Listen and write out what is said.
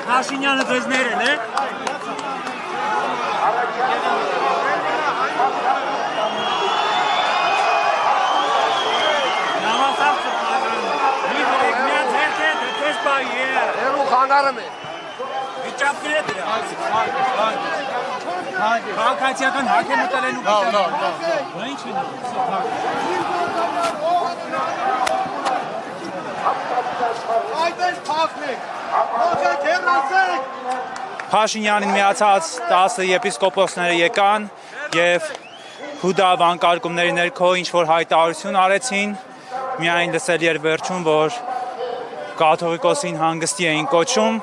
Փաշինյանը ձեզ ներել է։ Երու խանգարում է։ Վիճապներ է դրա։ Քաղաքացիական հակ է մտել են ու Լավ։ Բա ինչ են։ Այդպես փախնեք։ Փախեք, հեռացեք։ Փաշինյանին միացած 10 եպիսկոպոսները եկան եւ Հուդա վանկարկումների ներքո ինչ որ հայտարարություն արեցին, միայն լսել էր վերջում, որ կաթողիկոսին հանգստի էին կոչում